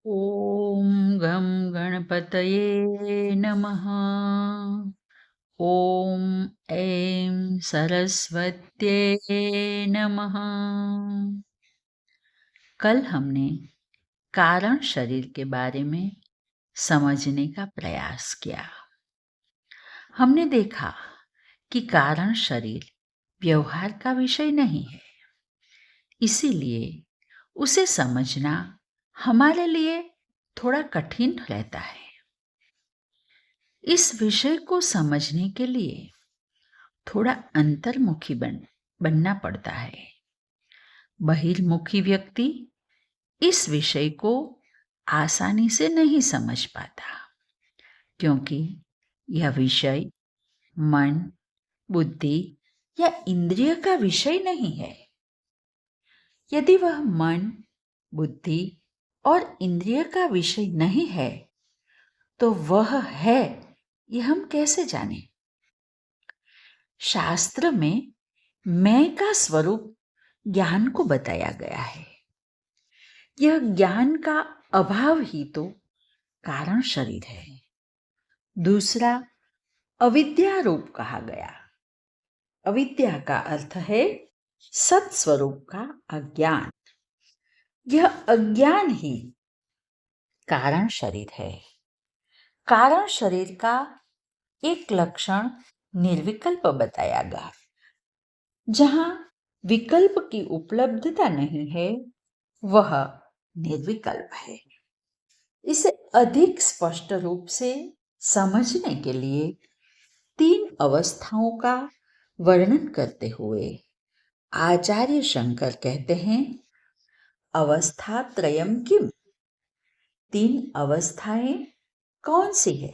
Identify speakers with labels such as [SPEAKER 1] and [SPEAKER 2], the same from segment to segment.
[SPEAKER 1] ॐ गं गणपतये नमः। ॐ ऐं सरस्वत्यै नमः। कल हमने कारण शरीर के बारे में समझने का प्रयास किया। हमने देखा कि कारण शरीर व्यवहार का विषय नहीं है, इसीलिए उसे समझना हमारे लिए थोड़ा कठिन रहता है। इस विषय को समझने के लिए थोड़ा अंतर्मुखी बनना पड़ता है। बहिर्मुखी व्यक्ति इस विषय को आसानी से नहीं समझ पाता, क्योंकि यह विषय मन, बुद्धि या इंद्रिय का विषय नहीं है। यदि वह मन, बुद्धि और इंद्रिय का विषय नहीं है, तो वह है यह हम कैसे जानें? शास्त्र में मैं का स्वरूप ज्ञान को बताया गया है। यह ज्ञान का अभाव ही तो कारण शरीर है। दूसरा अविद्या रूप कहा गया। अविद्या का अर्थ है सत स्वरूप का अज्ञान। यह अज्ञान ही कारण शरीर है। कारण शरीर का एक लक्षण निर्विकल्प बताया गया। जहां विकल्प की उपलब्धता नहीं है, वह निर्विकल्प है। इसे अधिक स्पष्ट रूप से समझने के लिए 3 अवस्थाओं का वर्णन करते हुए आचार्य शंकर कहते हैं, अवस्था त्रयम किम? 3 अवस्थाएं कौन सी है?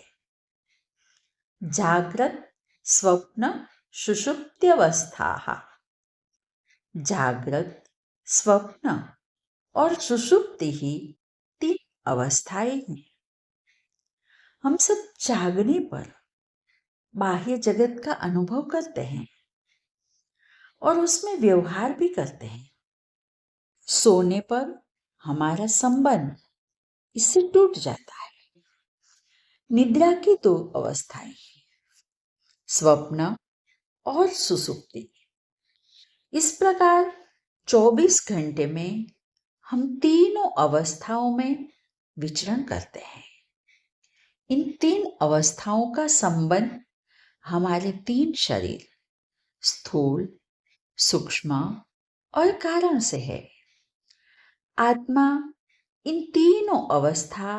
[SPEAKER 1] जागृत, स्वप्न, सुषुप्त्यवस्था। जागृत, स्वप्न और सुषुप्ति ही 3 अवस्थाएं हैं। हम सब जागने पर बाह्य जगत का अनुभव करते हैं और उसमें व्यवहार भी करते हैं। सोने पर हमारा संबंध इससे टूट जाता है। निद्रा की 2 अवस्थाएं, स्वप्न और सुसुप्ति। इस प्रकार 24 घंटे में हम तीनों अवस्थाओं में विचरण करते हैं। इन 3 अवस्थाओं का संबंध हमारे 3 शरीर, स्थूल, सूक्ष्म और कारण से है। आत्मा इन तीनों अवस्था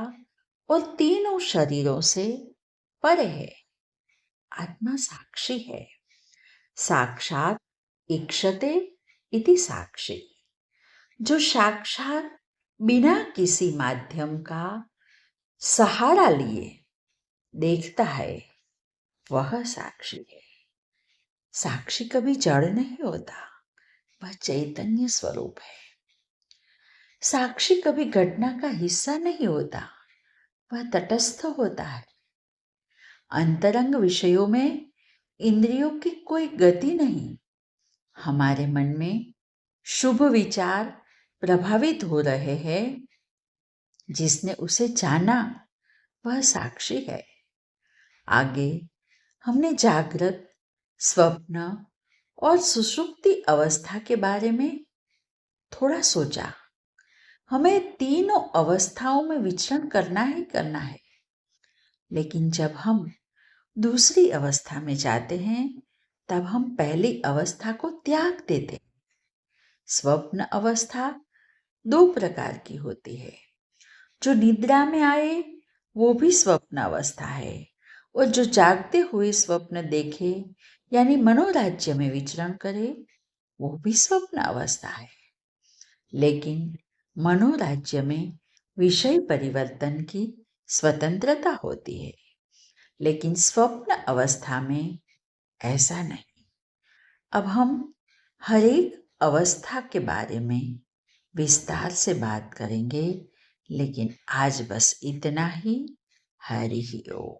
[SPEAKER 1] और तीनों शरीरों से परे है। आत्मा साक्षी है। साक्षात ईक्षते इति साक्षी। जो साक्षात बिना किसी माध्यम का सहारा लिए देखता है, वह साक्षी है। साक्षी कभी जड़ नहीं होता, वह चैतन्य स्वरूप है। साक्षी कभी घटना का हिस्सा नहीं होता, वह तटस्थ होता है। अंतरंग विषयों में इंद्रियों की कोई गति नहीं। हमारे मन में शुभ विचार प्रभावित हो रहे हैं, जिसने उसे जाना वह साक्षी है। आगे हमने जागृत, स्वप्न और सुषुप्ति अवस्था के बारे में थोड़ा सोचा। हमें तीनों अवस्थाओं में विचरण करना ही करना है, लेकिन जब हम दूसरी अवस्था में जाते हैं, तब हम पहली अवस्था को त्याग देते। स्वप्न अवस्था 2 प्रकार की होती है। जो निद्रा में आए वो भी स्वप्न अवस्था है, और जो जागते हुए स्वप्न देखे यानी मनोराज्य में विचरण करे, वो भी स्वप्न अवस्था है। लेकिन मनोराज्य में विषय परिवर्तन की स्वतंत्रता होती है, लेकिन स्वप्न अवस्था में ऐसा नहीं। अब हम हर एक अवस्था के बारे में विस्तार से बात करेंगे, लेकिन आज बस इतना ही। हरि ओम।